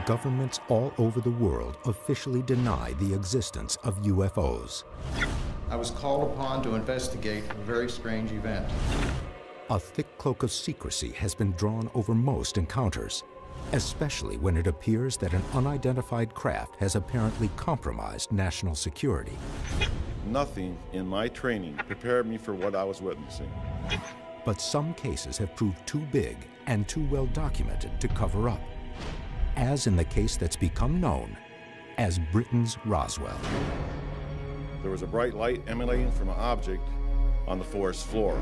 governments all over the world officially deny the existence of UFOs. I was called upon to investigate a very strange event. A thick cloak of secrecy has been drawn over most encounters, especially when it appears that an unidentified craft has apparently compromised national security. Nothing in my training prepared me for what I was witnessing. But some cases have proved too big and too well documented to cover up, as in the case that's become known as Britain's Roswell. There was a bright light emanating from an object on the forest floor.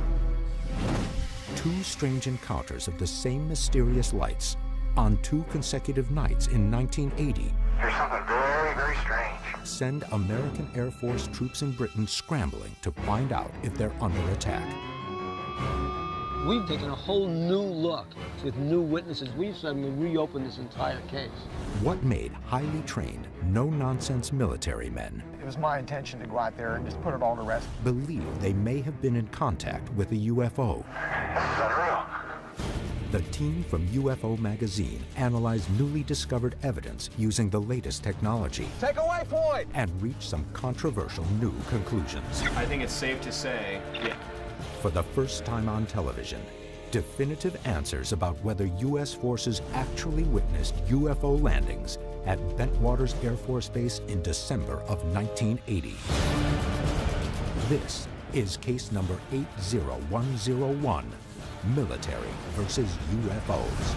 Two strange encounters of the same mysterious lights on 2 consecutive nights in 1980 There's something very, very strange. send American Air Force troops in Britain scrambling to find out if they're under attack. We've taken a whole new look with new witnesses. We've suddenly reopened this entire case. What made highly trained, no-nonsense military men It was my intention to go out there and just put it all to rest. believe they may have been in contact with a UFO? This is unreal. The team from UFO Magazine analyzed newly discovered evidence using the latest technology Take a waypoint! and reached some controversial new conclusions. I think it's safe to say, yeah. For the first time on television, definitive answers about whether U.S. forces actually witnessed UFO landings at Bentwaters Air Force Base in December of 1980. This is case number 80101, Military versus UFOs.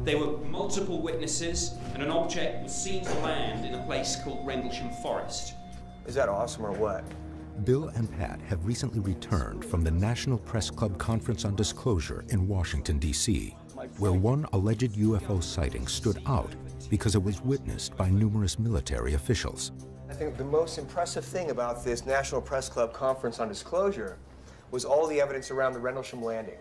There were multiple witnesses, and an object was seen to land in a place called Rendlesham Forest. Is that awesome or what? Bill and Pat have recently returned from the National Press Club Conference on Disclosure in Washington, D.C., where one alleged UFO sighting stood out because it was witnessed by numerous military officials. I think the most impressive thing about this National Press Club Conference on Disclosure was all the evidence around the Rendlesham landing.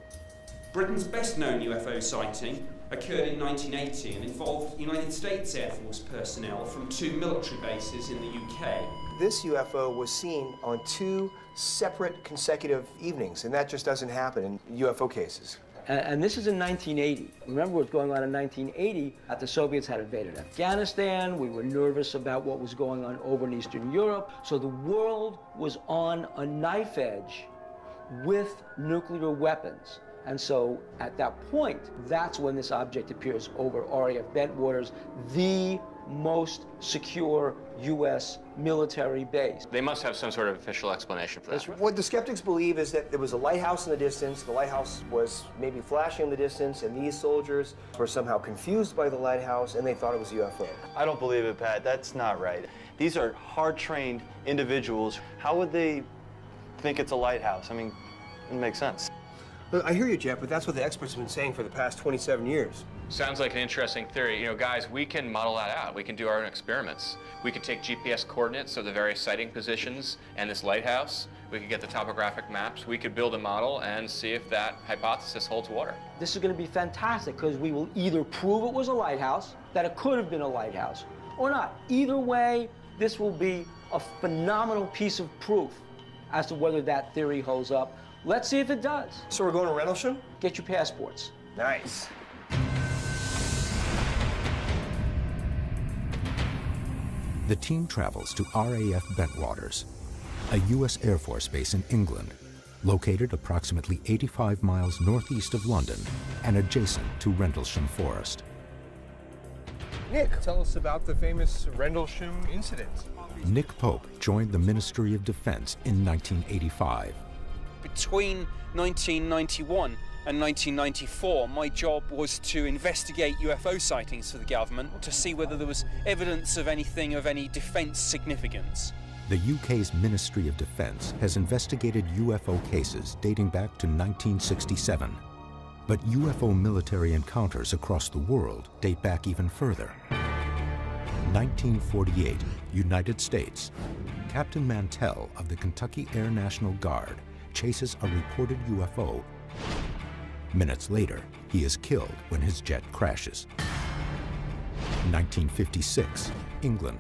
Britain's best-known UFO sighting occurred in 1980 and involved United States Air Force personnel from 2 military bases in the UK. This UFO was seen on 2 separate consecutive evenings, and that just doesn't happen in UFO cases. And this is in 1980. Remember what's going on in 1980? The Soviets had invaded Afghanistan. We were nervous about what was going on over in Eastern Europe. So the world was on a knife edge with nuclear weapons. And so at that point, that's when this object appears over RAF Bentwaters, the most secure U.S. military base. They must have some sort of official explanation for that. What the skeptics believe is that there was a lighthouse in the distance. The lighthouse was maybe flashing in the distance, and these soldiers were somehow confused by the lighthouse, and they thought it was a UFO. I don't believe it, Pat. That's not right. These are hard-trained individuals. How would they think it's a lighthouse? I mean, it doesn't make sense. Look, I hear you, Jeff, but that's what the experts have been saying for the past 27 years. Sounds like an interesting theory. You know, guys, we can model that out. We can do our own experiments. We could take GPS coordinates of the various sighting positions and this lighthouse. We could get the topographic maps. We could build a model and see if that hypothesis holds water. This is going to be fantastic because we will either prove it was a lighthouse, that it could have been a lighthouse, or not. Either way, this will be a phenomenal piece of proof as to whether that theory holds up. Let's see if it does. So we're going to Rendlesham? Get your passports. Nice. The team travels to RAF Bentwaters, a U.S. Air Force base in England, located approximately 85 miles northeast of London and adjacent to Rendlesham Forest. Nick, tell us about the famous Rendlesham incident. Nick Pope joined the Ministry of Defense in 1985. Between 1991 and 1994, my job was to investigate UFO sightings for the government to see whether there was evidence of anything of any defence significance. The UK's Ministry of Defence has investigated UFO cases dating back to 1967. But UFO military encounters across the world date back even further. 1948, United States. Captain Mantell of the Kentucky Air National Guard chases a reported UFO Minutes later, he is killed when his jet crashes. 1956, England.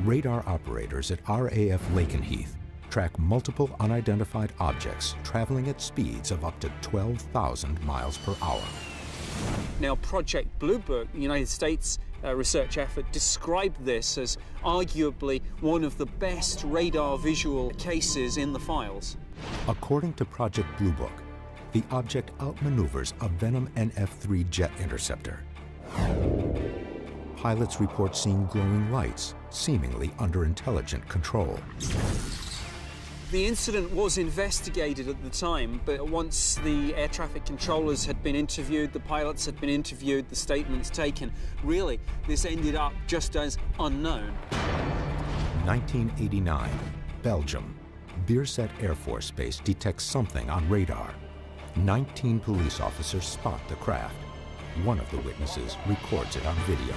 Radar operators at RAF Lakenheath track multiple unidentified objects traveling at speeds of up to 12,000 miles per hour. Now, Project Blue Book, the United States research effort, described this as arguably one of the best radar visual cases in the files. According to Project Blue Book, the object outmaneuvers a Venom NF-3 jet interceptor. Pilots report seeing glowing lights, seemingly under intelligent control. The incident was investigated at the time, but once the air traffic controllers had been interviewed, the pilots had been interviewed, the statements taken, really, this ended up just as unknown. 1989, Belgium. Bierset Air Force Base detects something on radar. 19 police officers spot the craft. One of the witnesses records it on video.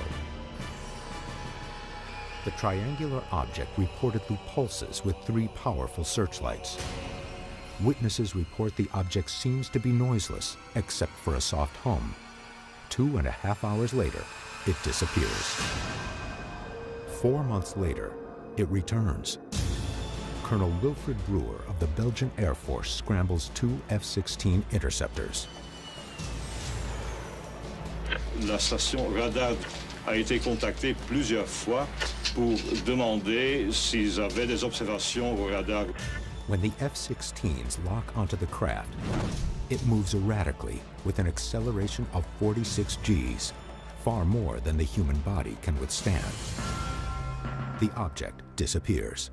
The triangular object reportedly pulses with 3 powerful searchlights. Witnesses report the object seems to be noiseless, except for a soft hum. 2.5 hours later, it disappears. 4 months later, it returns. Colonel Wilfred Brewer of the Belgian Air Force scrambles 2 F-16 interceptors. La station radar a été contactée plusieurs fois pour demander s'ils avaient des observations au radar. When the F-16s lock onto the craft, it moves erratically with an acceleration of 46 Gs, far more than the human body can withstand. The object disappears.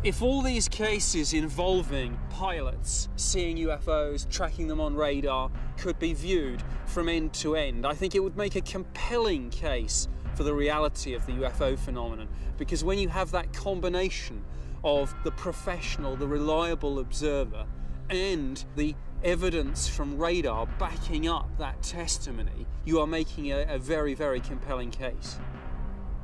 If all these cases involving pilots seeing UFOs, tracking them on radar, could be viewed from end to end, I think it would make a compelling case for the reality of the UFO phenomenon. Because when you have that combination of the professional, the reliable observer, and the evidence from radar backing up that testimony, you are making a very, very compelling case.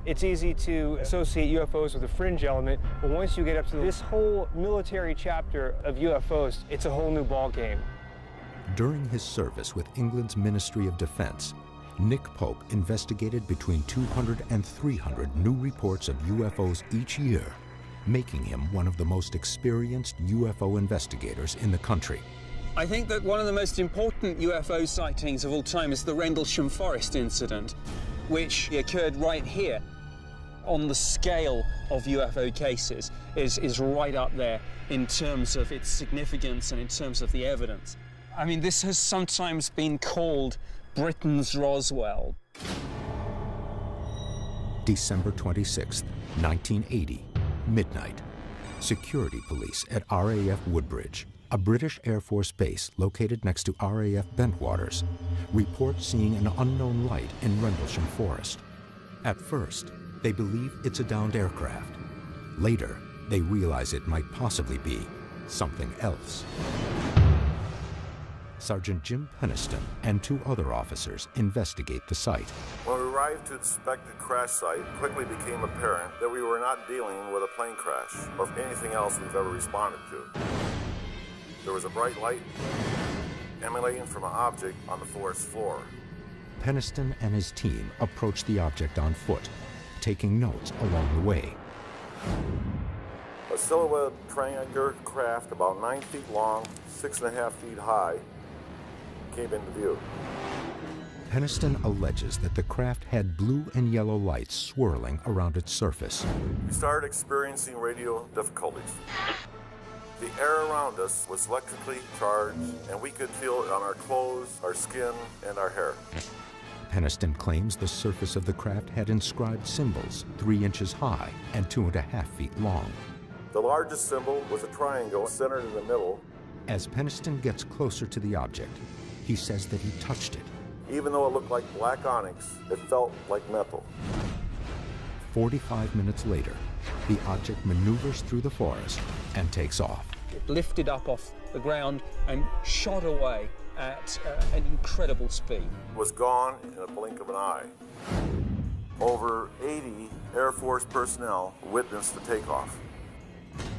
It's easy to associate UFOs with a fringe element, but once you get up to this whole military chapter of UFOs, it's a whole new ballgame. During his service with England's Ministry of Defense, Nick Pope investigated between 200 and 300 new reports of UFOs each year, making him one of the most experienced UFO investigators in the country. I think that one of the most important UFO sightings of all time is the Rendlesham Forest incident, which occurred right here. On the scale of UFO cases is right up there in terms of its significance and in terms of the evidence. I mean, this has sometimes been called Britain's Roswell. December 26, 1980, midnight. Security police at RAF Woodbridge, a British Air Force base located next to RAF Bentwaters, report seeing an unknown light in Rendlesham Forest. At first, they believe it's a downed aircraft. Later, they realize it might possibly be something else. Sergeant Jim Peniston and 2 other officers investigate the site. When we arrived to inspect the crash site, it quickly became apparent that we were not dealing with a plane crash or anything else we've ever responded to. There was a bright light emanating from an object on the forest floor. Peniston and his team approach the object on foot, taking notes along the way. A silhouette triangular craft about 9 feet long, 6.5 feet high, came into view. Peniston alleges that the craft had blue and yellow lights swirling around its surface. We started experiencing radio difficulties. The air around us was electrically charged, and we could feel it on our clothes, our skin, and our hair. Peniston claims the surface of the craft had inscribed symbols 3 inches high and 2.5 feet long. The largest symbol was a triangle centered in the middle. As Peniston gets closer to the object, he says that he touched it. Even though it looked like black onyx, it felt like metal. 45 minutes later, the object maneuvers through the forest and takes off. It lifted up off the ground and shot away at an incredible speed. It was gone in a blink of an eye. Over 80 Air Force personnel witnessed the takeoff.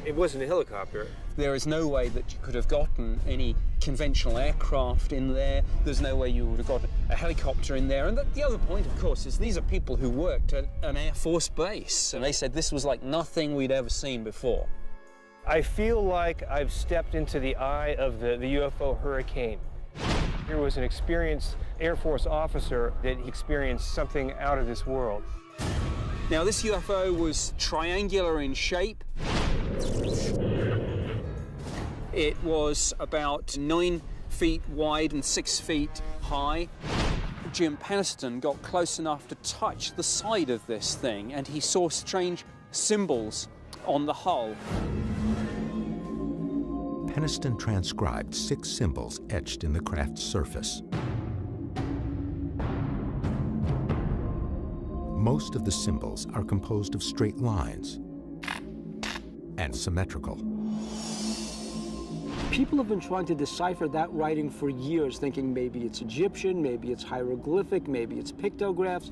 It wasn't a helicopter. There is no way that you could have gotten any conventional aircraft in there. There's no way you would have got a helicopter in there. And the other point, of course, is these are people who worked at an Air Force base, and they said this was like nothing we'd ever seen before. I feel like I've stepped into the eye of the UFO hurricane. Here was an experienced Air Force officer that experienced something out of this world. Now, this UFO was triangular in shape. It was about 9 feet wide and 6 feet high. Jim Penniston got close enough to touch the side of this thing, and he saw strange symbols on the hull. Penniston transcribed 6 symbols etched in the craft's surface. Most of the symbols are composed of straight lines and symmetrical. People have been trying to decipher that writing for years, thinking maybe it's Egyptian, maybe it's hieroglyphic, maybe it's pictographs.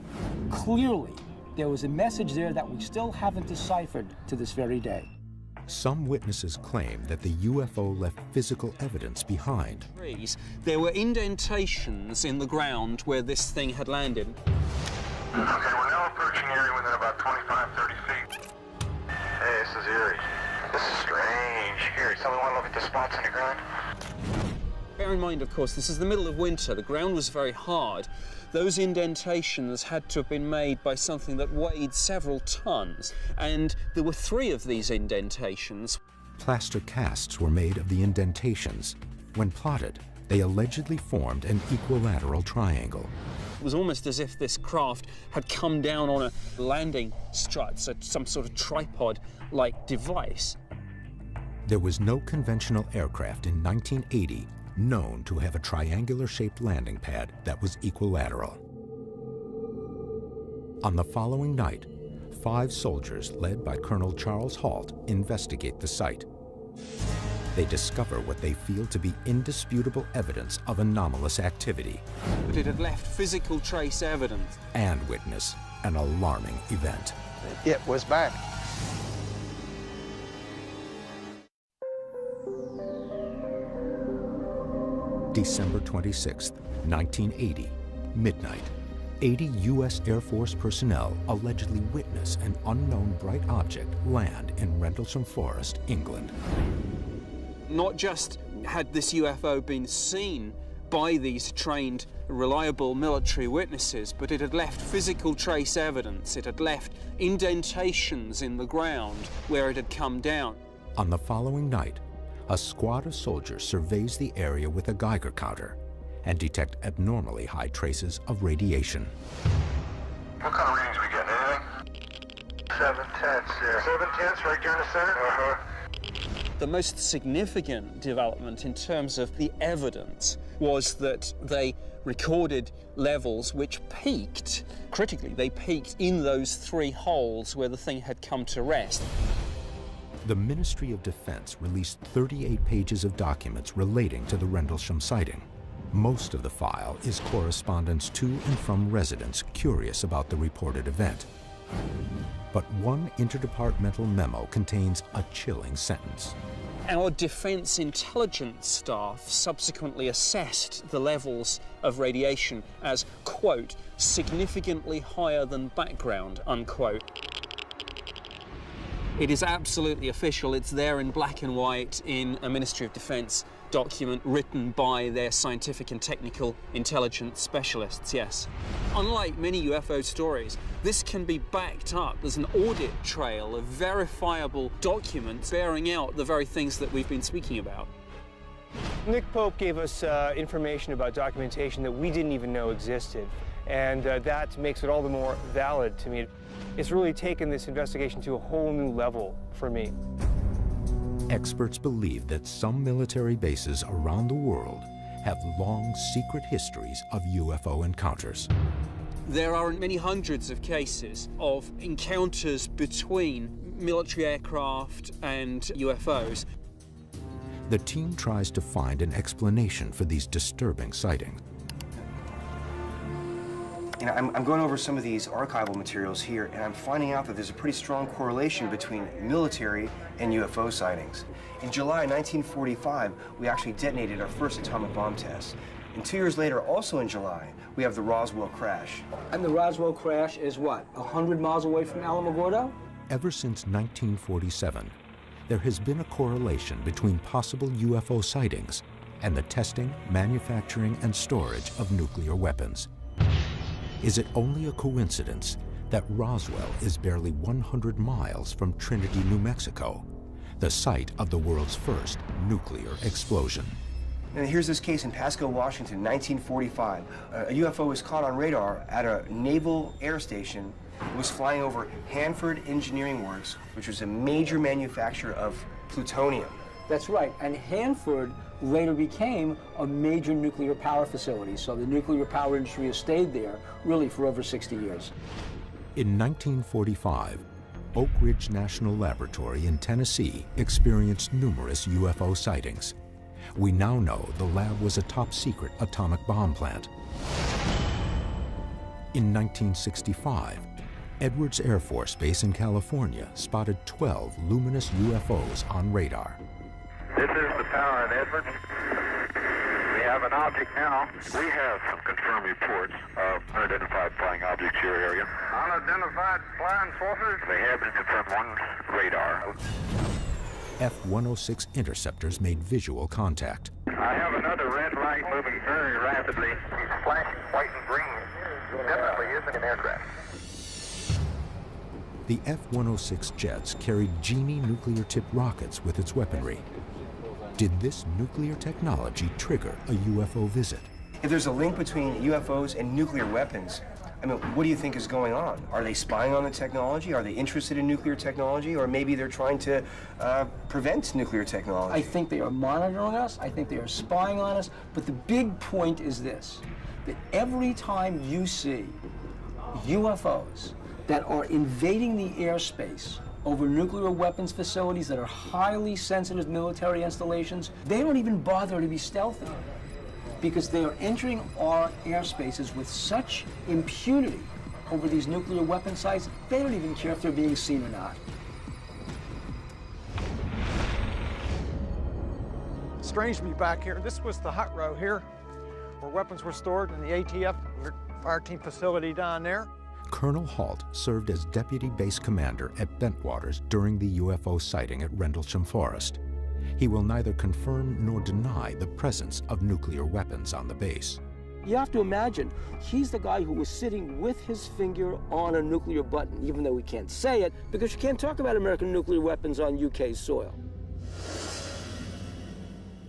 Clearly, there was a message there that we still haven't deciphered to this very day. Some witnesses claim that the UFO left physical evidence behind. There were indentations in the ground where this thing had landed. Okay, we're now approaching Erie within about 25, 30 feet. Hey, this is Erie. This is strange. Here, someone want to look at the spots in the ground? Bear in mind, of course, this is the middle of winter. The ground was very hard. Those indentations had to have been made by something that weighed several tons, and there were 3 of these indentations. Plaster casts were made of the indentations. When plotted, they allegedly formed an equilateral triangle. It was almost as if this craft had come down on a landing strut, so some sort of tripod-like device. There was no conventional aircraft in 1980 known to have a triangular-shaped landing pad that was equilateral. On the following night, 5 soldiers, led by Colonel Charles Halt, investigate the site. They discover what they feel to be indisputable evidence of anomalous activity. But it had left physical trace evidence. And witness an alarming event. It was back. December 26, 1980, midnight. 80 U.S. Air Force personnel allegedly witness an unknown bright object land in Rendlesham Forest, England. Not just had this UFO been seen by these trained, reliable military witnesses, but it had left physical trace evidence. It had left indentations in the ground where it had come down. On the following night, a squad of soldiers surveys the area with a Geiger counter and detect abnormally high traces of radiation. What kind of readings we getting? Anything? 7 tenths there. 7 tenths right there in the center? The most significant development in terms of the evidence was that they recorded levels which peaked. Critically, they peaked in those 3 holes where the thing had come to rest. The Ministry of Defense released 38 pages of documents relating to the Rendlesham sighting. Most of the file is correspondence to and from residents curious about the reported event. But one interdepartmental memo contains a chilling sentence. Our defense intelligence staff subsequently assessed the levels of radiation as, quote, significantly higher than background, unquote. It is absolutely official. It's there in black and white in a Ministry of Defense document written by their scientific and technical intelligence specialists, yes. Unlike many UFO stories, this can be backed up. There's an audit trail of verifiable documents bearing out the very things that we've been speaking about. Nick Pope gave us information about documentation that we didn't even know existed, and that makes it all the more valid to me. It's really taken this investigation to a whole new level for me. Experts believe that some military bases around the world have long secret histories of UFO encounters. There are many hundreds of cases of encounters between military aircraft and UFOs. The team tries to find an explanation for these disturbing sightings. You know, I'm going over some of these archival materials here, and I'm finding out that there's a pretty strong correlation between military and UFO sightings. In July 1945, we actually detonated our first atomic bomb test. And 2 years later, also in July, we have the Roswell crash. And the Roswell crash is what, 100 miles away from Alamogordo? Ever since 1947, there has been a correlation between possible UFO sightings and the testing, manufacturing, and storage of nuclear weapons. Is it only a coincidence that Roswell is barely 100 miles from Trinity, New Mexico, the site of the world's first nuclear explosion? And here's this case in Pasco, Washington, 1945. A UFO was caught on radar at a naval air station. It was flying over Hanford Engineering Works, which was a major manufacturer of plutonium. That's right, and Hanford later became a major nuclear power facility, so the nuclear power industry has stayed there really for over 60 years. In 1945, Oak Ridge National Laboratory in Tennessee experienced numerous UFO sightings. We now know the lab was a top-secret atomic bomb plant. In 1965, Edwards Air Force Base in California spotted 12 luminous UFOs on radar. This is the tower at Edwards. We have an object now. We have some confirmed reports of unidentified flying objects in your area. Unidentified flying saucers? They have been confirmed on radar. F-106 interceptors made visual contact. I have another red light moving very rapidly. It's flashing white and green. Definitely isn't an aircraft. The F-106 jets carried Genie nuclear-tipped rockets with its weaponry. Did this nuclear technology trigger a UFO visit? If there's a link between UFOs and nuclear weapons, I mean, what do you think is going on? Are they spying on the technology? Are they interested in nuclear technology? Or maybe they're trying to prevent nuclear technology? I think they are monitoring us. I think they are spying on us. But the big point is this, that every time you see UFOs that are invading the airspace over nuclear weapons facilities that are highly sensitive military installations, they don't even bother to be stealthy because they are entering our airspaces with such impunity over these nuclear weapon sites, they don't even care if they're being seen or not. Strange to be back here. This was the hut row here, where weapons were stored in the ATF fire team facility down there. Colonel Halt served as Deputy Base Commander at Bentwaters during the UFO sighting at Rendlesham Forest. He will neither confirm nor deny the presence of nuclear weapons on the base. You have to imagine, he's the guy who was sitting with his finger on a nuclear button, even though we can't say it, because you can't talk about American nuclear weapons on UK soil.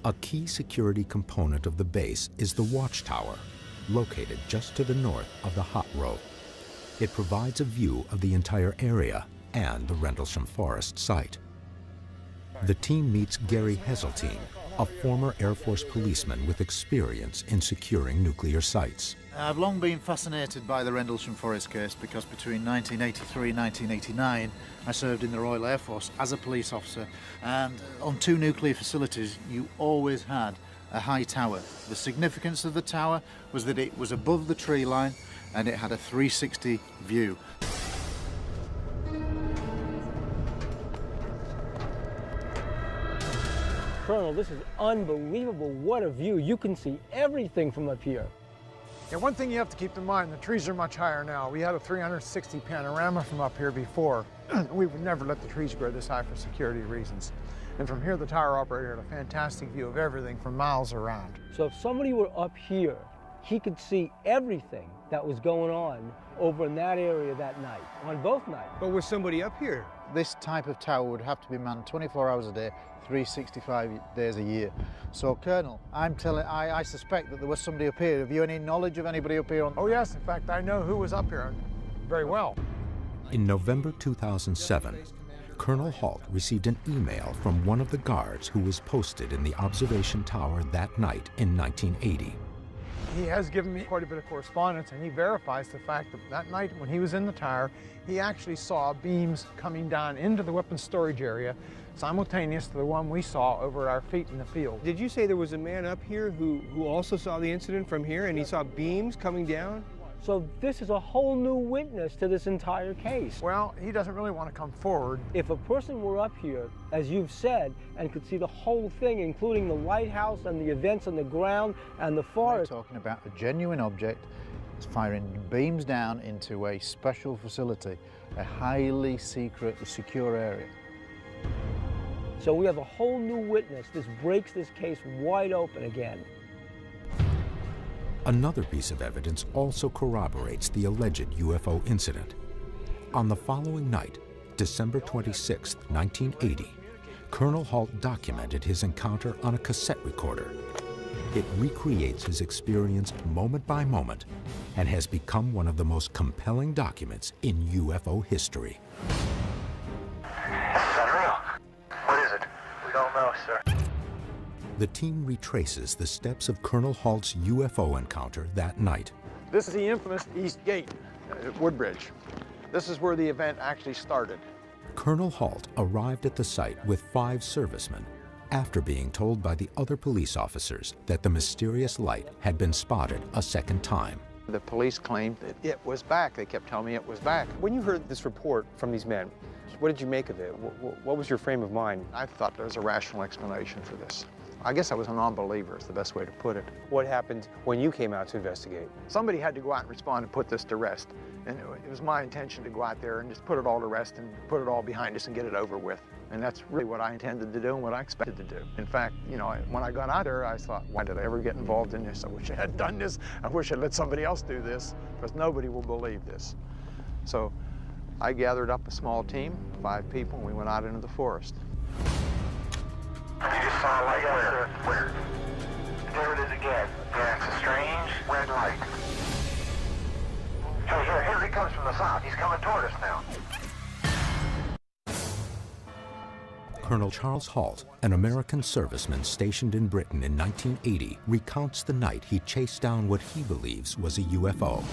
A key security component of the base is the watchtower, located just to the north of the hot row. It provides a view of the entire area and the Rendlesham Forest site. The team meets Gary Heseltine, a former Air Force policeman with experience in securing nuclear sites. I've long been fascinated by the Rendlesham Forest case because between 1983 and 1989 I served in the Royal Air Force as a police officer, and on 2 nuclear facilities you always had a high tower. The significance of the tower was that it was above the tree line and it had a 360 view. Colonel, this is unbelievable. What a view. You can see everything from up here. Yeah, one thing you have to keep in mind, the trees are much higher now. We had a 360 panorama from up here before. We would never let the trees grow this high for security reasons. And from here, the tower operator had a fantastic view of everything for miles around. So if somebody were up here, he could see everything that was going on over in that area that night, on both nights. But with somebody up here? This type of tower would have to be manned 24 hours a day, 365 days a year. So, Colonel, I suspect that there was somebody up here. Have you any knowledge of anybody up here? Oh, yes. In fact, I know who was up here very well. In November 2007, Colonel Halt received an email from one of the guards who was posted in the observation tower that night in 1980. He has given me quite a bit of correspondence, and he verifies the fact that that night when he was in the tower, he actually saw beams coming down into the weapons storage area, simultaneous to the one we saw over our feet in the field. Did you say there was a man up here who also saw the incident from here, and he saw beams coming down? So this is a whole new witness to this entire case. Well, he doesn't really want to come forward. If a person were up here, as you've said, and could see the whole thing, including the lighthouse and the events on the ground and the forest. We're talking about a genuine object. It's firing beams down into a special facility, a highly secret, secure area. So we have a whole new witness. This breaks this case wide open again. Another piece of evidence also corroborates the alleged UFO incident. On the following night, December 26, 1980, Colonel Halt documented his encounter on a cassette recorder. It recreates his experience moment by moment and has become one of the most compelling documents in UFO history. This is unreal. What is it? We don't know, sir. The team retraces the steps of Colonel Halt's UFO encounter that night. This is the infamous East Gate at Woodbridge. This is where the event actually started. Colonel Halt arrived at the site with 5 servicemen after being told by the other police officers that the mysterious light had been spotted a second time. The police claimed that it was back. They kept telling me it was back. When you heard this report from these men, what did you make of it? What was your frame of mind? I thought there was a rational explanation for this. I guess I was a non-believer is the best way to put it. What happened when you came out to investigate? Somebody had to go out and respond and put this to rest. And it was my intention to go out there and just put it all to rest and put it all behind us and get it over with. And that's really what I intended to do and what I expected to do. In fact, you know, when I got out there, I thought, why did I ever get involved in this? I wish I had done this. I wish I'd let somebody else do this, because nobody will believe this. So I gathered up a small team, 5 people, and we went out into the forest. You just saw a light where? There it is again. Yeah, it's a strange red light. Here he comes from the south. He's coming toward us now. Colonel Charles Halt, an American serviceman stationed in Britain in 1980, recounts the night he chased down what he believes was a UFO.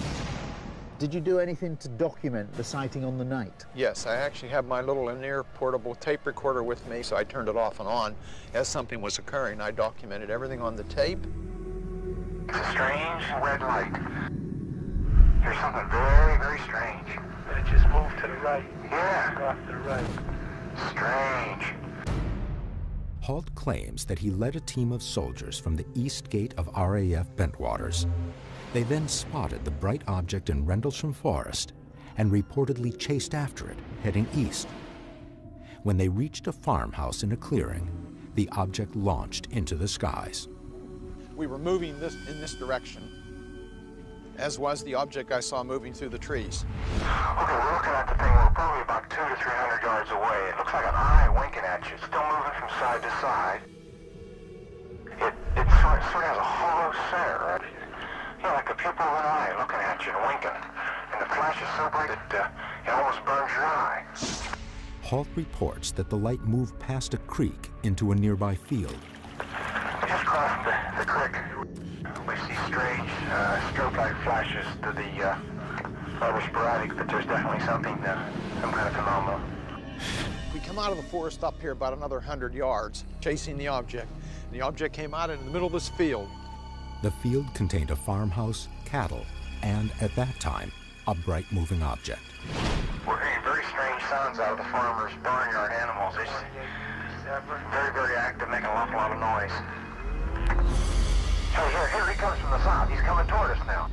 Did you do anything to document the sighting on the night? Yes, I actually have my little Linear portable tape recorder with me, so I turned it off and on as something was occurring. I documented everything on the tape. It's a strange red light. There's something very, very strange. And it just moved to the right. Yeah. Off to the right. Strange. Halt claims that he led a team of soldiers from the east gate of RAF Bentwaters. They then spotted the bright object in Rendlesham Forest and reportedly chased after it, heading east. When they reached a farmhouse in a clearing, the object launched into the skies. We were moving in this direction, as was the object I saw moving through the trees. Okay, we're looking at the thing. We're probably about 200 to 300 yards away. It looks like an eye winking at you. Still moving from side to side. It sort of has a hollow center. You know, like the pupil of an eye looking at you and winking. And the flash is so bright that it almost burns your eye. Halt reports that the light moved past a creek into a nearby field. We just crossed the creek. We see strange strobe-like flashes to the rather sporadic, but there's definitely something, some kind of phenomenon. We come out of the forest up here about another 100 yards, chasing the object. And the object came out in the middle of this field. The field contained a farmhouse, cattle, and at that time, a bright moving object. We're hearing very strange sounds out of the farmers' barnyard animals. It's very, very active, making an awful lot of noise. Here he comes from the south. He's coming toward us now.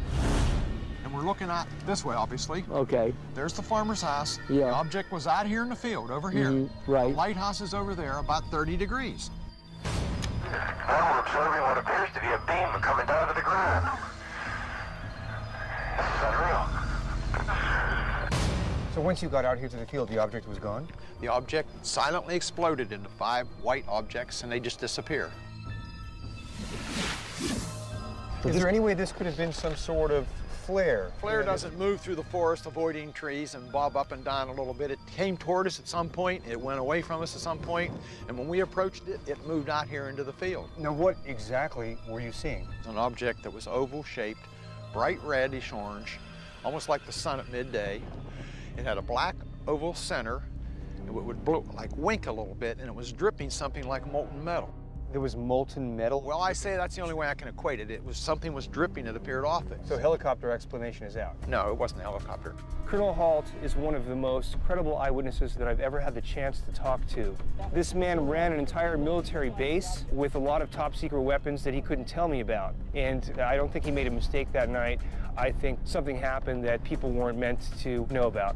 And we're looking out this way, obviously. Okay. There's the farmer's house. Yeah. The object was out here in the field, over here. Right. The lighthouse is over there, about 30 degrees. Now we're observing what appears to be a beam coming down to the ground. This is unreal. So once you got out here to the field, the object was gone? The object silently exploded into 5 white objects, and they just disappeared. Is there any way this could have been some sort of flare? Flare doesn't move through the forest avoiding trees and bob up and down a little bit. It came toward us at some point, it went away from us at some point, and when we approached it, it moved out here into the field. Now what exactly were you seeing? It was an object that was oval-shaped, bright reddish orange, almost like the sun at midday. It had a black oval center, and it would blow, like wink a little bit, and it was dripping something like molten metal. there was molten metal? Well, I say that's the only way I can equate it. Something was dripping, it appeared off it. So helicopter explanation is out? No, it wasn't a helicopter. Colonel Halt is one of the most credible eyewitnesses that I've ever had the chance to talk to. This man ran an entire military base with a lot of top secret weapons that he couldn't tell me about. And I don't think he made a mistake that night. I think something happened that people weren't meant to know about.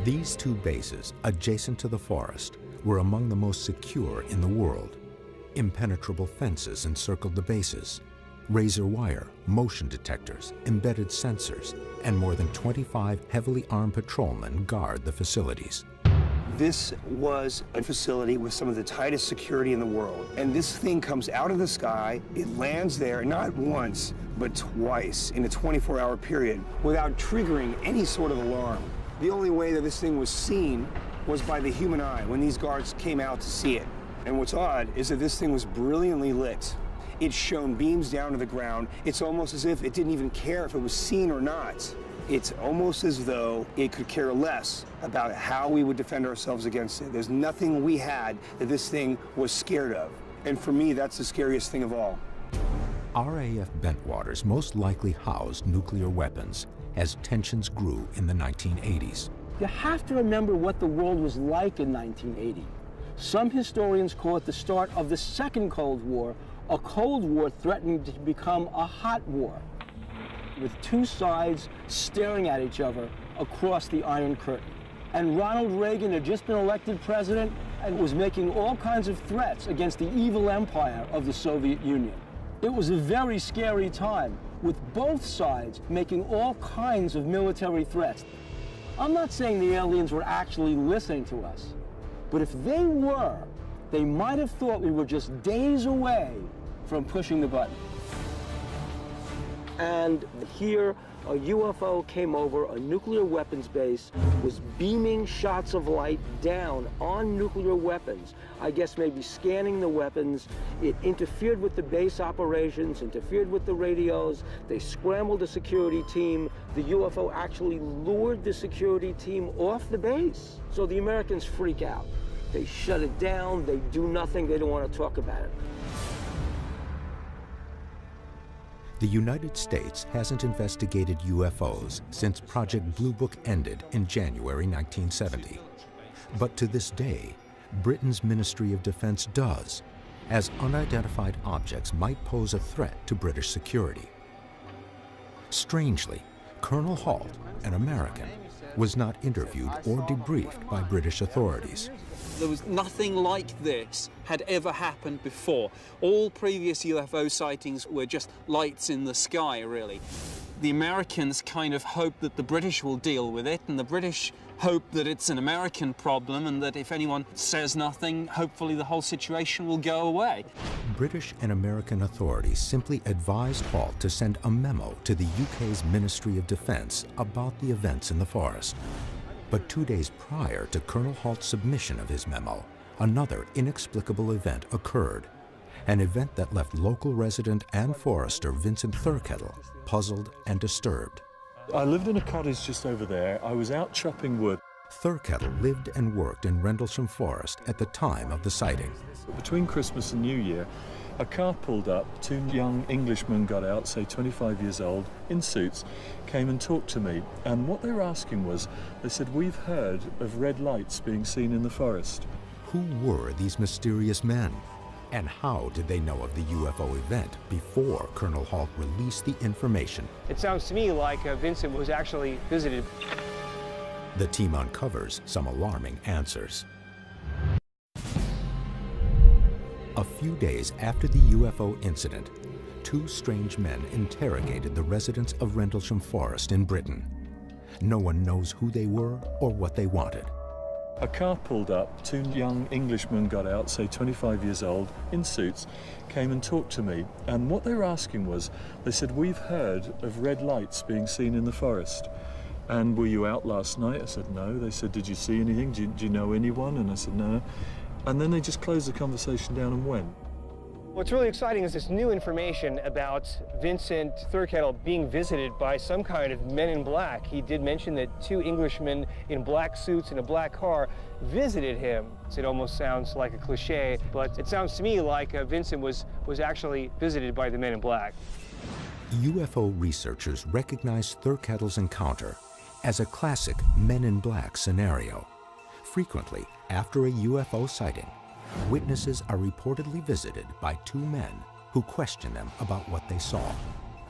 These two bases, adjacent to the forest, were among the most secure in the world. Impenetrable fences encircled the bases, razor wire, motion detectors, embedded sensors, and more than 25 heavily armed patrolmen guard the facilities. This was a facility with some of the tightest security in the world. And this thing comes out of the sky, it lands there not once, but twice in a 24-hour period without triggering any sort of alarm. The only way that this thing was seen was by the human eye when these guards came out to see it. And what's odd is that this thing was brilliantly lit. It shone beams down to the ground. It's almost as if it didn't even care if it was seen or not. It's almost as though it could care less about how we would defend ourselves against it. There's nothing we had that this thing was scared of. And for me, that's the scariest thing of all. RAF Bentwaters most likely housed nuclear weapons as tensions grew in the 1980s. You have to remember what the world was like in 1980. Some historians call it the start of the Second Cold War, a Cold War threatening to become a hot war, with two sides staring at each other across the Iron Curtain. And Ronald Reagan had just been elected president and was making all kinds of threats against the evil empire of the Soviet Union. It was a very scary time, with both sides making all kinds of military threats. I'm not saying the aliens were actually listening to us, but if they were, they might have thought we were just days away from pushing the button. And here, a UFO came over a nuclear weapons base, was beaming shots of light down on nuclear weapons. I guess maybe scanning the weapons. It interfered with the base operations, interfered with the radios. They scrambled the security team. The UFO actually lured the security team off the base. So the Americans freak out. They shut it down. They do nothing. They don't want to talk about it. The United States hasn't investigated UFOs since Project Blue Book ended in January 1970. But to this day, Britain's Ministry of Defense does, as unidentified objects might pose a threat to British security. Strangely, Colonel Halt, an American, was not interviewed or debriefed by British authorities. There was nothing like this had ever happened before. All previous UFO sightings were just lights in the sky, really. The Americans kind of hope that the British will deal with it, and the British hope that it's an American problem, and that if anyone says nothing, hopefully the whole situation will go away. British and American authorities simply advised Halt to send a memo to the UK's Ministry of Defense about the events in the forest. But 2 days prior to Colonel Halt's submission of his memo, another inexplicable event occurred. An event that left local resident and forester Vincent Thurkettle puzzled and disturbed. I lived in a cottage just over there. I was out chopping wood. Thurkettle lived and worked in Rendlesham Forest at the time of the sighting. Between Christmas and New Year, a car pulled up, two young Englishmen got out, say 25 years old, in suits, came and talked to me. And what they were asking was, they said, "We've heard of red lights being seen in the forest." Who were these mysterious men? And how did they know of the UFO event before Colonel Halt released the information? It sounds to me like Vincent was actually visited. The team uncovers some alarming answers. A few days after the UFO incident, two strange men interrogated the residents of Rendlesham Forest in Britain. No one knows who they were or what they wanted. A car pulled up, two young Englishmen got out, say 25 years old, in suits, came and talked to me. And what they were asking was, they said, "We've heard of red lights being seen in the forest. And were you out last night?" I said, "No." They said, "Did you see anything? Do you know anyone?" And I said, "No." And then they just closed the conversation down and went. What's really exciting is this new information about Vincent Thurkettle being visited by some kind of men in black. He did mention that 2 Englishmen in black suits in a black car visited him. It almost sounds like a cliche, but it sounds to me like Vincent was actually visited by the men in black. UFO researchers recognize Thurkettle's encounter as a classic Men in Black scenario. Frequently, after a UFO sighting, witnesses are reportedly visited by 2 men who question them about what they saw.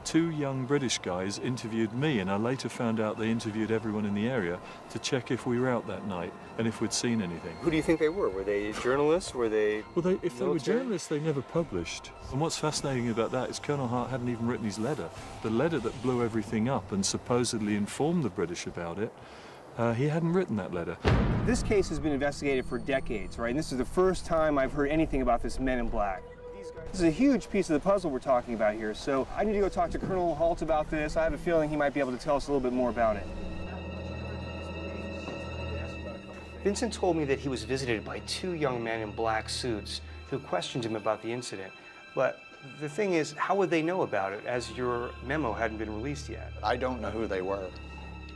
2 young British guys interviewed me, and I later found out they interviewed everyone in the area to check if we were out that night and if we'd seen anything. Who do you think they were? Were they journalists? Were they Well, if they were journalists, they never published. And what's fascinating about that is Colonel Hart hadn't even written his letter. The letter that blew everything up and supposedly informed the British about it, he hadn't written that letter. This case has been investigated for decades, right? And this is the first time I've heard anything about this Men in Black. This is a huge piece of the puzzle we're talking about here, so I need to go talk to Colonel Halt about this. I have a feeling he might be able to tell us a little bit more about it. Vincent told me that he was visited by 2 young men in black suits who questioned him about the incident. But the thing is, how would they know about it, as your memo hadn't been released yet? I don't know who they were.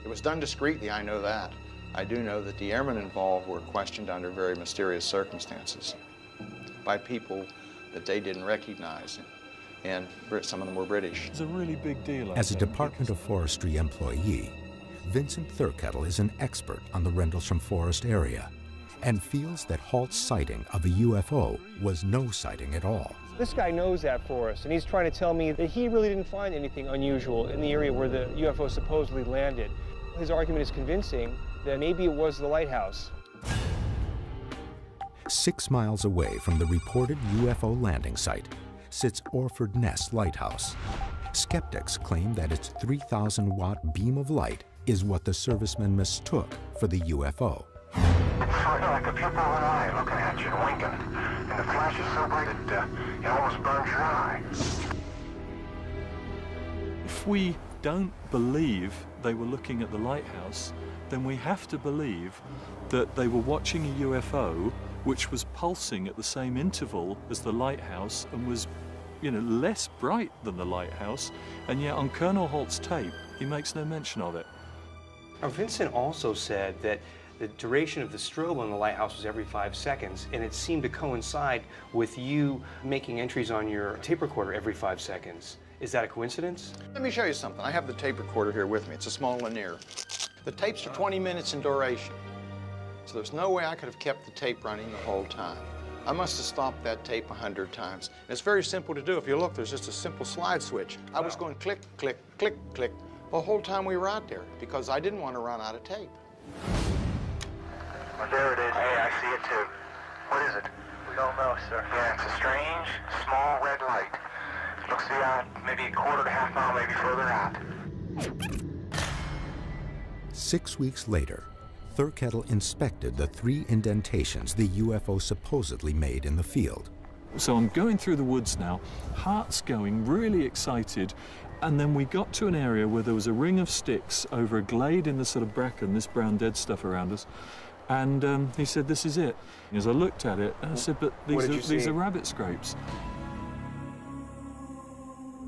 It was done discreetly, I know that. I do know that the airmen involved were questioned under very mysterious circumstances by people that they didn't recognize, and some of them were British. It's a really big deal. As a Department of Forestry employee, Vincent Thurkettle is an expert on the Rendlesham Forest area and feels that Halt's sighting of a UFO was no sighting at all. This guy knows that forest, and he's trying to tell me that he really didn't find anything unusual in the area where the UFO supposedly landed. His argument is convincing that maybe it was the lighthouse. 6 miles away from the reported UFO landing site sits Orford Ness Lighthouse. Skeptics claim that its 3,000-watt beam of light is what the servicemen mistook for the UFO. It's sort of like a pupil of an eye looking at you, winking. And the flash is so bright it almost burns your eye. If we don't believe they were looking at the lighthouse, then we have to believe that they were watching a UFO which was pulsing at the same interval as the lighthouse and was, less bright than the lighthouse, and yet on Colonel Halt's tape, he makes no mention of it. Now, Vincent also said that the duration of the strobe on the lighthouse was every 5 seconds, and it seemed to coincide with you making entries on your tape recorder every 5 seconds. Is that a coincidence? Let me show you something. I have the tape recorder here with me. It's a small linear. The tapes are 20 minutes in duration, so there's no way I could have kept the tape running the whole time. I must have stopped that tape 100 times. And it's very simple to do. If you look, there's just a simple slide switch. I was going click, click, click, click the whole time we were out there because I didn't want to run out of tape. Well, there it is. Hey, I see it too. What is it? We don't know, sir. Yeah, it's a strange, small red light. Looks to be maybe a quarter to half mile, maybe further out. 6 weeks later, Thurkettle inspected the 3 indentations the UFO supposedly made in the field. So I'm going through the woods now, Hart's going, really excited, and then we got to an area where there was a ring of sticks over a glade in the sort of bracken, this brown dead stuff around us, and he said, this is it. As I looked at it, I said, but these are rabbit scrapes.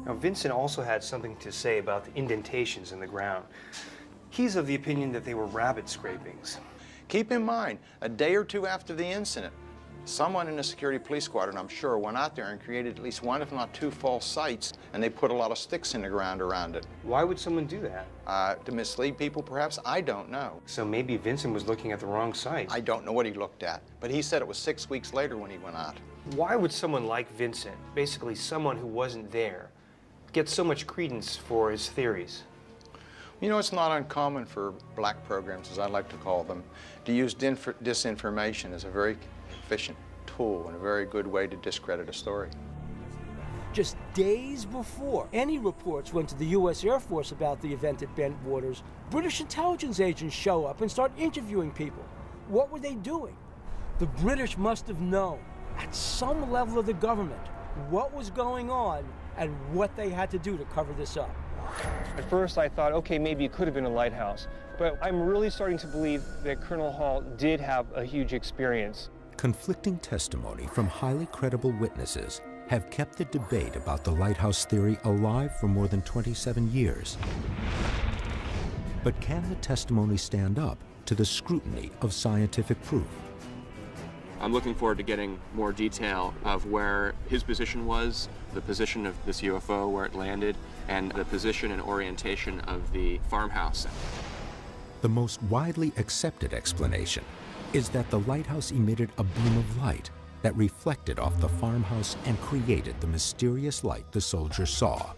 Now, Vincent also had something to say about the indentations in the ground. He's of the opinion that they were rabbit scrapings. Keep in mind, a day or 2 after the incident, someone in the security police squadron, I'm sure, went out there and created at least 1, if not 2 false sites, and they put a lot of sticks in the ground around it. Why would someone do that? To mislead people, perhaps? I don't know. So maybe Vincent was looking at the wrong site. I don't know what he looked at, but he said it was 6 weeks later when he went out. Why would someone like Vincent, basically someone who wasn't there, get so much credence for his theories? You know, it's not uncommon for black programs, as I like to call them, to use disinformation as a very efficient tool and a very good way to discredit a story. Just days before any reports went to the U.S. Air Force about the event at Bentwaters, British intelligence agents show up and start interviewing people. What were they doing? The British must have known, at some level of the government, what was going on and what they had to do to cover this up. At first I thought, okay, maybe it could have been a lighthouse, but I'm really starting to believe that Colonel Halt did have a huge experience. Conflicting testimony from highly credible witnesses have kept the debate about the lighthouse theory alive for more than 27 years. But can the testimony stand up to the scrutiny of scientific proof? I'm looking forward to getting more detail of where his position was, the position of this UFO, where it landed, and the position and orientation of the farmhouse. The most widely accepted explanation is that the lighthouse emitted a beam of light that reflected off the farmhouse and created the mysterious light the soldiers saw.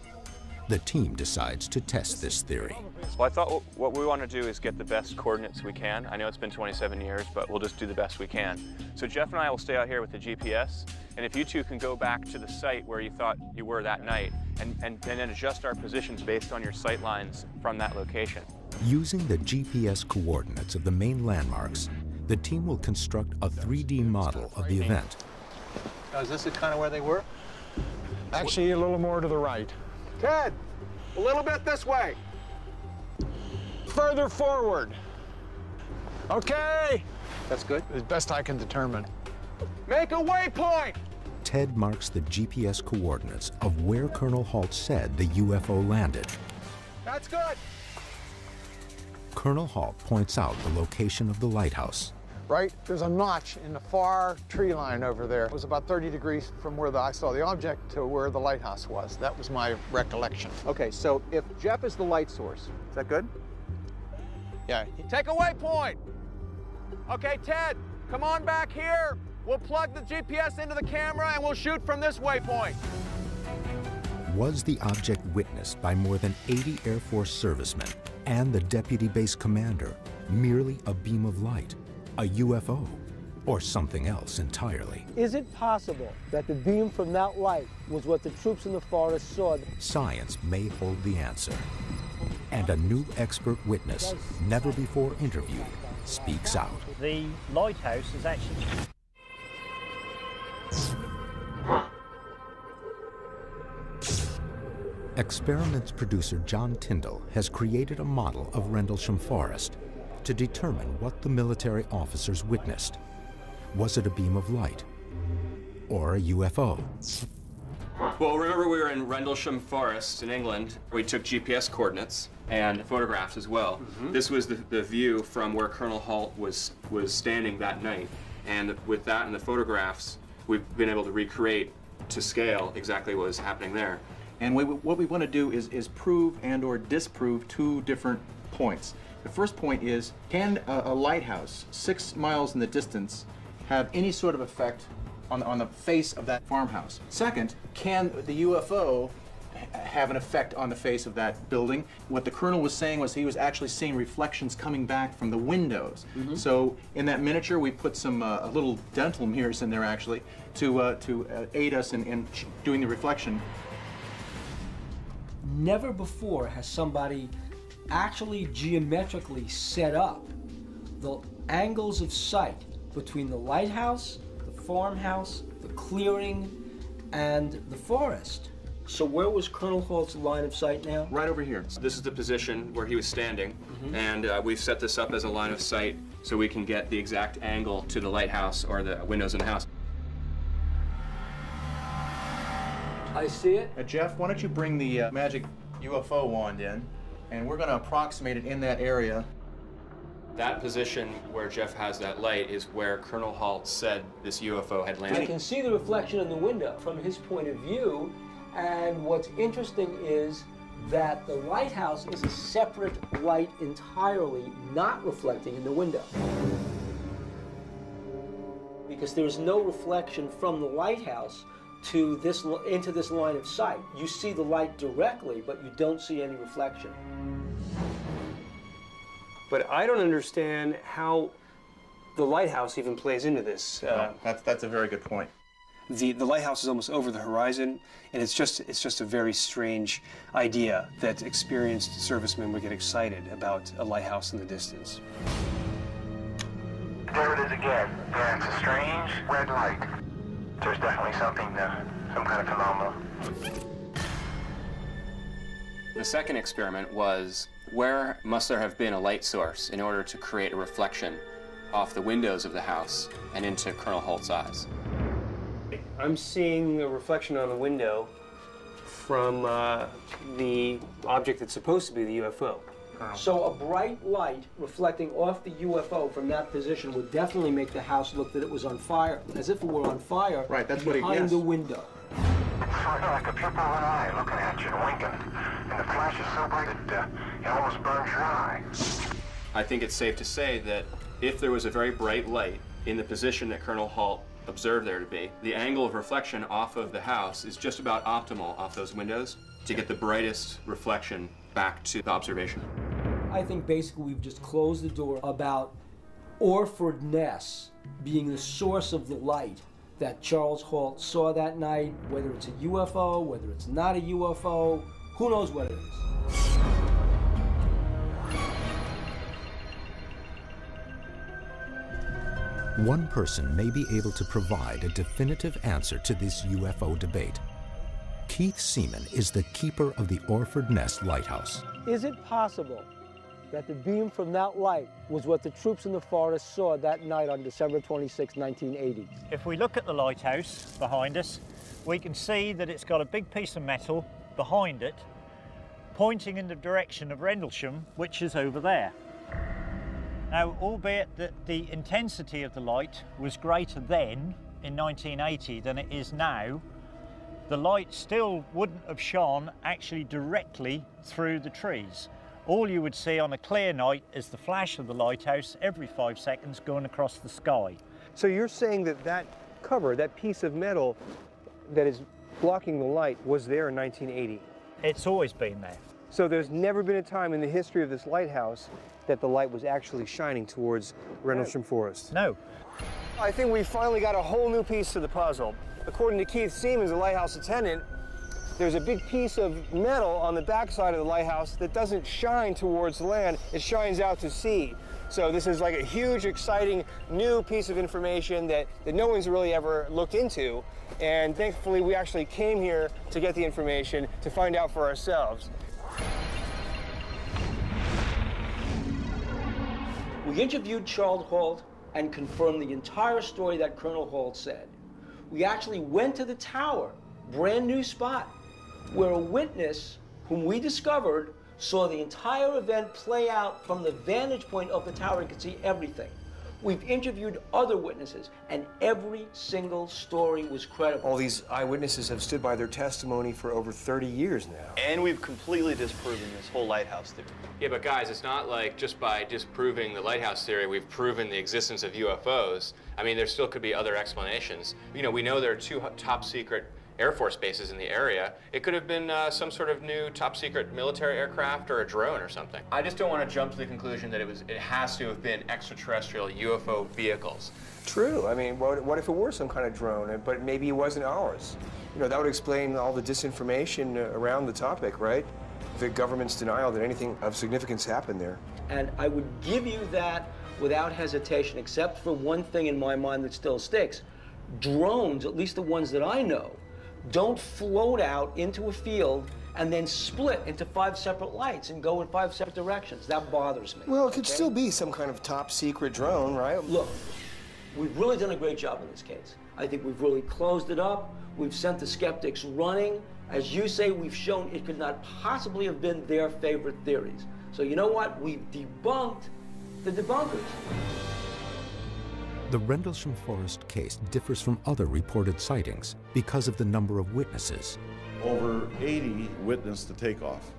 The team decides to test this theory. Well, I thought what we want to do is get the best coordinates we can. I know it's been 27 years, but we'll just do the best we can. So Jeff and I will stay out here with the GPS, and if you two can go back to the site where you thought you were that night, and then adjust our positions based on your sight lines from that location. Using the GPS coordinates of the main landmarks, the team will construct a 3D model of the event. Now, is this kind of where they were? Actually, a little more to the right. Ted, a little bit this way. Further forward. Okay. That's good. As best I can determine. Make a waypoint. Ted marks the GPS coordinates of where Colonel Halt said the UFO landed. That's good. Colonel Halt points out the location of the lighthouse. Right, there's a notch in the far tree line over there. It was about 30 degrees from where I saw the object to where the lighthouse was. That was my recollection. Okay, so if Jeff is the light source, is that good? Yeah. Take a waypoint. Okay, Ted, come on back here. We'll plug the GPS into the camera and we'll shoot from this waypoint. Was the object witnessed by more than 80 Air Force servicemen and the deputy base commander merely a beam of light, a UFO, or something else entirely? Is it possible that the beam from that light was what the troops in the forest saw? Science may hold the answer. And a new expert witness, never before interviewed, speaks out. The lighthouse is actually... Experiments producer John Tyndall has created a model of Rendlesham Forest to determine what the military officers witnessed. Was it a beam of light or a UFO? Well, remember we were in Rendlesham Forest in England. We took GPS coordinates and photographs as well. This was the view from where Colonel Halt was standing that night. And with that and the photographs, we've been able to recreate to scale exactly what was happening there. And what we want to do is prove and or disprove two different points. The first point is, can a lighthouse 6 miles in the distance have any sort of effect on the face of that farmhouse? Second, can the UFO have an effect on the face of that building? What the colonel was saying was he was actually seeing reflections coming back from the windows. So in that miniature, we put some little dental mirrors in there actually to aid us in doing the reflection. Never before has somebody actually geometrically set up the angles of sight between the lighthouse, the farmhouse, the clearing, and the forest. So where was Colonel Halt's line of sight now? Right over here. So this is the position where he was standing, and we've set this up as a line of sight so we can get the exact angle to the lighthouse or the windows in the house. I see it. Jeff, why don't you bring the magic UFO wand in, and we're going to approximate it in that area. That position where Jeff has that light is where Colonel Halt said this UFO had landed. I can see the reflection in the window from his point of view, and what's interesting is that the lighthouse is a separate light entirely, not reflecting in the window. Because there's no reflection from the lighthouse to this, into this line of sight. You see the light directly, but you don't see any reflection. But I don't understand how the lighthouse even plays into this. That's a very good point. The lighthouse is almost over the horizon, and it's just a very strange idea that experienced servicemen would get excited about a lighthouse in the distance. There it is again. There's a strange red light. There's definitely something there, some kind of phenomenon. The second experiment was, where must there have been a light source in order to create a reflection off the windows of the house and into Colonel Halt's eyes? I'm seeing a reflection on the window from the object that's supposed to be the UFO. So a bright light reflecting off the UFO from that position would definitely make the house look that it was on fire, as if it were on fire. Right, that's what behind the window. It's sort of like a pupil of an eye looking at you and winking. And the flash is so bright it almost burns your eye. I think it's safe to say that if there was a very bright light in the position that Colonel Halt observed there to be, the angle of reflection off of the house is just about optimal off those windows to get the brightest reflection back to the observation. I think basically we've just closed the door about Orford Ness being the source of the light that Charles Halt saw that night, whether it's a UFO, whether it's not a UFO, who knows what it is. One person may be able to provide a definitive answer to this UFO debate. Keith Seaman is the keeper of the Orford Ness Lighthouse. Is it possible that the beam from that light was what the troops in the forest saw that night on December 26, 1980? If we look at the lighthouse behind us, we can see that it's got a big piece of metal behind it, pointing in the direction of Rendlesham, which is over there. Now, albeit that the intensity of the light was greater then, in 1980, than it is now, the light still wouldn't have shone actually directly through the trees. All you would see on a clear night is the flash of the lighthouse every 5 seconds going across the sky. So you're saying that that cover, that piece of metal that is blocking the light, was there in 1980? It's always been there. So there's never been a time in the history of this lighthouse that the light was actually shining towards Rendlesham Forest? No. I think we finally got a whole new piece to the puzzle. According to Keith Seaman, the lighthouse attendant, there's a big piece of metal on the backside of the lighthouse that doesn't shine towards land, it shines out to sea. So this is like a huge, exciting, new piece of information that no one's really ever looked into. And thankfully, we actually came here to get the information, to find out for ourselves. We interviewed Charles Halt and confirmed the entire story that Colonel Halt said. We actually went to the tower, brand new spot, where a witness whom we discovered saw the entire event play out from the vantage point of the tower and could see everything. We've interviewed other witnesses, and every single story was credible. All these eyewitnesses have stood by their testimony for over 30 years now. And we've completely disproven this whole lighthouse theory. Yeah, but guys, it's not like just by disproving the lighthouse theory, we've proven the existence of UFOs. I mean, there still could be other explanations. You know, we know there are 2 top secret Air Force bases in the area. It could have been some sort of new top secret military aircraft or a drone or something. I just don't want to jump to the conclusion that it has to have been extraterrestrial UFO vehicles. True. I mean, what if it were some kind of drone, but maybe it wasn't ours? You know, that would explain all the disinformation around the topic, right? The government's denial that anything of significance happened there. And I would give you that without hesitation, except for one thing in my mind that still sticks. Drones, at least the ones that I know, don't float out into a field and then split into 5 separate lights and go in 5 separate directions. That bothers me. Well, it could still be some kind of top secret drone, right? Look, we've really done a great job in this case. I think we've really closed it up. We've sent the skeptics running. As you say, we've shown it could not possibly have been their favorite theories. So you know what? We've debunked the debunkers. The Rendlesham Forest case differs from other reported sightings because of the number of witnesses, Over 80 witnessed the takeoff.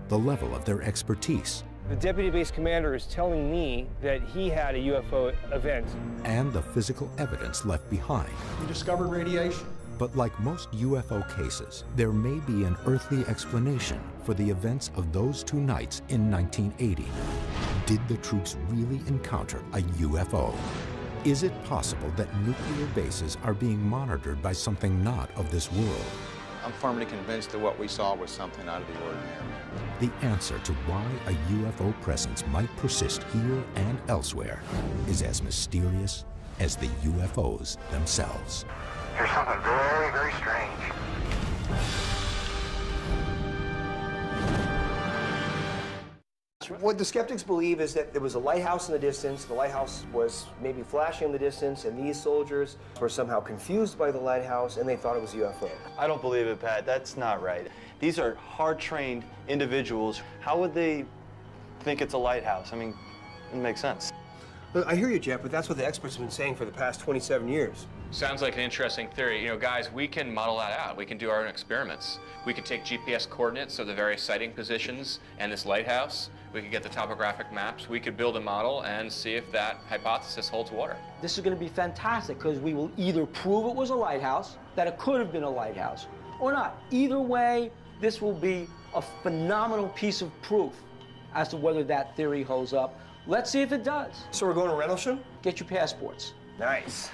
the level of their expertise, The deputy base commander is telling me that he had a UFO event. and the physical evidence left behind. We discovered radiation. But like most UFO cases, there may be an earthly explanation for the events of those 2 nights in 1980. Did the troops really encounter a UFO? Is it possible that nuclear bases are being monitored by something not of this world? I'm firmly convinced that what we saw was something out of the ordinary. The answer to why a UFO presence might persist here and elsewhere is as mysterious as the UFOs themselves. Here's something very, very strange. What the skeptics believe is that there was a lighthouse in the distance, the lighthouse was maybe flashing in the distance, and these soldiers were somehow confused by the lighthouse and they thought it was a UFO. I don't believe it, Pat. That's not right. These are hard-trained individuals. How would they think it's a lighthouse? I mean, it doesn't make sense. Look, I hear you, Jeff, but that's what the experts have been saying for the past 27 years. Sounds like an interesting theory. You know, guys, we can model that out. We can do our own experiments. We could take GPS coordinates of the various sighting positions and this lighthouse. We could get the topographic maps. We could build a model and see if that hypothesis holds water. This is going to be fantastic because we will either prove it was a lighthouse, that it could have been a lighthouse, or not. Either way, this will be a phenomenal piece of proof as to whether that theory holds up. Let's see if it does. So we're going to Rendlesham? Get your passports. Nice.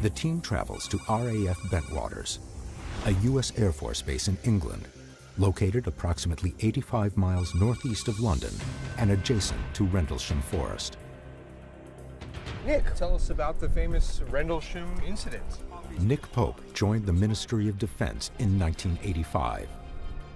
The team travels to RAF Bentwaters, a U.S. Air Force base in England, located approximately 85 miles northeast of London and adjacent to Rendlesham Forest. Nick, tell us about the famous Rendlesham incident. Nick Pope joined the Ministry of Defense in 1985.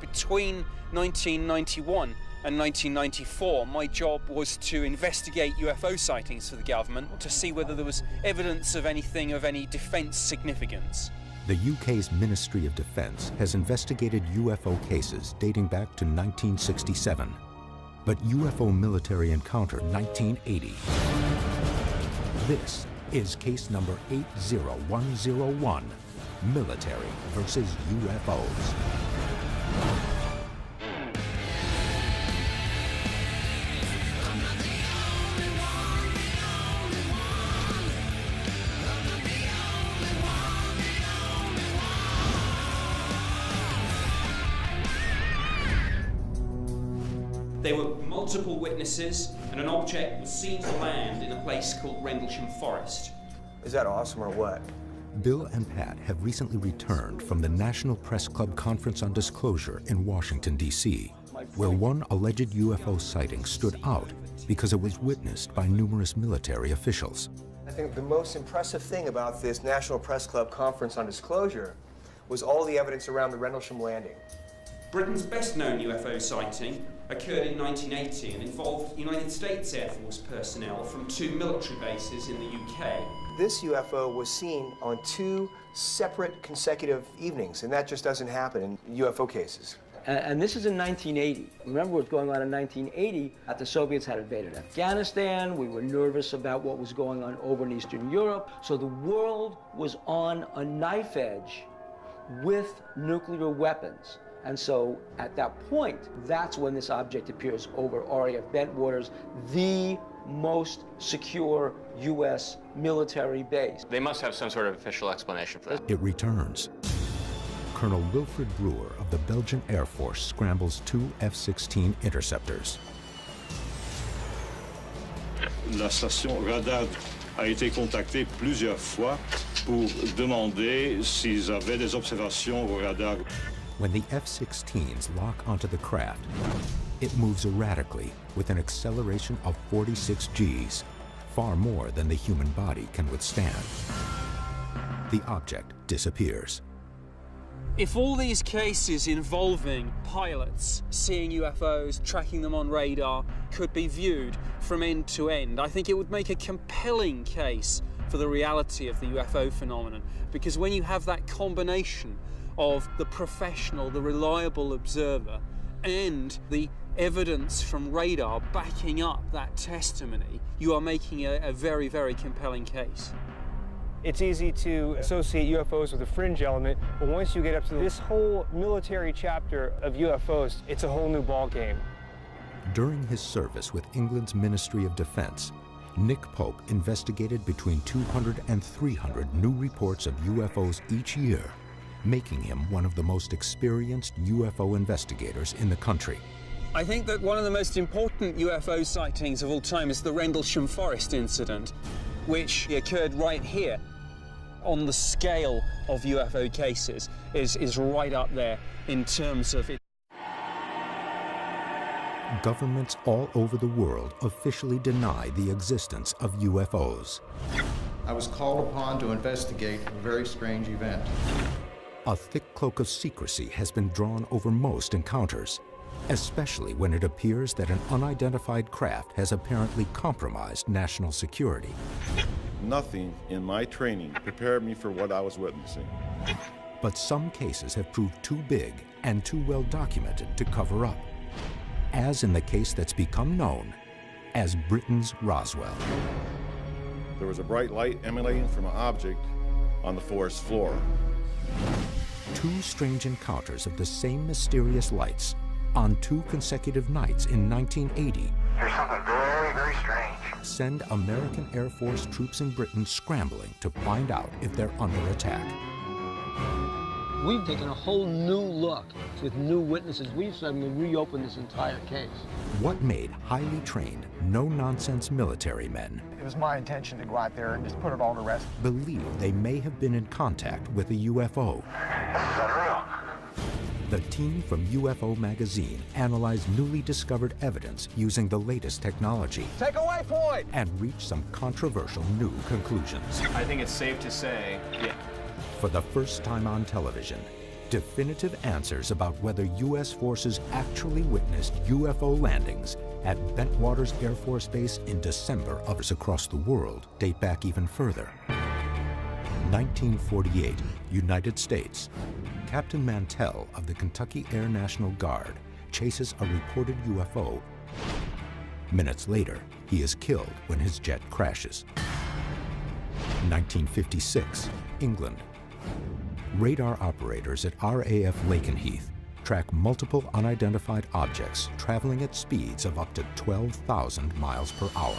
Between 1991 and 1994, my job was to investigate UFO sightings for the government to see whether there was evidence of anything of any defence significance. The UK's Ministry of Defence has investigated UFO cases dating back to 1967. But UFO Military Encounter 1980. This is case number 80101, Military versus UFOs. There were multiple witnesses, and an object was seen to land in a place called Rendlesham Forest. Is that awesome or what? Bill and Pat have recently returned from the National Press Club Conference on Disclosure in Washington, D.C., where one alleged UFO sighting stood out because it was witnessed by numerous military officials. I think the most impressive thing about this National Press Club Conference on Disclosure was all the evidence around the Rendlesham landing. Britain's best-known UFO sighting occurred in 1980 and involved United States Air Force personnel from 2 military bases in the UK. This UFO was seen on 2 separate consecutive evenings, and that just doesn't happen in UFO cases. And this is in 1980. Remember what's going on in 1980? The Soviets had invaded Afghanistan. We were nervous about what was going on over in Eastern Europe. So the world was on a knife edge with nuclear weapons. And so at that point, that's when this object appears over RAF Bentwaters, the most secure U.S. military base. They must have some sort of official explanation for that. It returns. Colonel Wilfred Brewer of the Belgian Air Force scrambles 2 F-16 interceptors. La station radar a été contactée plusieurs fois pour demander s'ils avaient des observations au radar. When the F-16s lock onto the craft, it moves erratically with an acceleration of 46 Gs, far more than the human body can withstand. The object disappears. If all these cases involving pilots seeing UFOs, tracking them on radar, could be viewed from end to end, I think it would make a compelling case for the reality of the UFO phenomenon. Because when you have that combination of the professional, the reliable observer, and the evidence from radar backing up that testimony, you are making a very, very compelling case. It's easy to associate UFOs with a fringe element, but once you get up to this whole military chapter of UFOs, it's a whole new ballgame. During his service with England's Ministry of Defense, Nick Pope investigated between 200 and 300 new reports of UFOs each year, making him one of the most experienced UFO investigators in the country. I think that one of the most important UFO sightings of all time is the Rendlesham Forest incident, which occurred right here. On the scale of UFO cases is right up there in terms of it. Governments all over the world officially deny the existence of UFOs. I was called upon to investigate a very strange event. A thick cloak of secrecy has been drawn over most encounters, especially when it appears that an unidentified craft has apparently compromised national security. Nothing in my training prepared me for what I was witnessing. But some cases have proved too big and too well documented to cover up, as in the case that's become known as Britain's Roswell. There was a bright light emanating from an object on the forest floor. Two strange encounters of the same mysterious lights on 2 consecutive nights in 1980 There's something very, very strange. send American Air Force troops in Britain scrambling to find out if they're under attack. We've taken a whole new look with new witnesses. We've suddenly reopened this entire case. What made highly trained, no-nonsense military men It was my intention to go out there and just put it all to rest. believe they may have been in contact with a UFO? This is unreal. The team from UFO Magazine analyzed newly discovered evidence using the latest technology Take a waypoint! and reached some controversial new conclusions. I think it's safe to say, yeah. For the first time on television, definitive answers about whether U.S. forces actually witnessed UFO landings at Bentwaters Air Force Base in December across the world date back even further. 1948, United States. Captain Mantell of the Kentucky Air National Guard chases a reported UFO. Minutes later, he is killed when his jet crashes. 1956, England. Radar operators at RAF Lakenheath track multiple unidentified objects traveling at speeds of up to 12,000 miles per hour.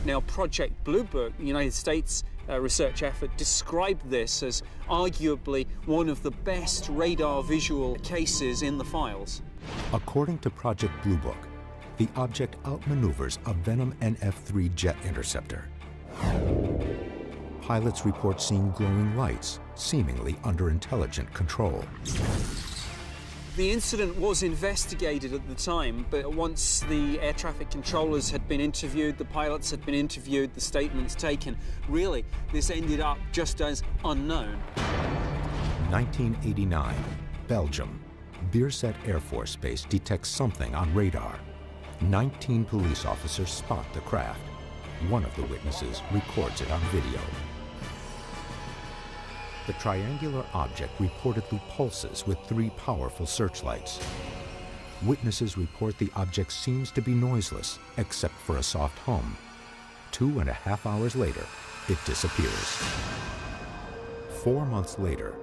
Now, Project Blue Book, the United States research effort, described this as arguably one of the best radar visual cases in the files. According to Project Blue Book, the object outmaneuvers a Venom NF-3 jet interceptor. Pilots report seeing glowing lights, seemingly under intelligent control. The incident was investigated at the time, but once the air traffic controllers had been interviewed, the pilots had been interviewed, the statements taken, really, this ended up just as unknown. 1989, Belgium. Bierset Air Force Base detects something on radar. 19 police officers spot the craft. One of the witnesses records it on video. The triangular object reportedly pulses with 3 powerful searchlights. Witnesses report the object seems to be noiseless, except for a soft hum. 2.5 hours later, it disappears. 4 months later,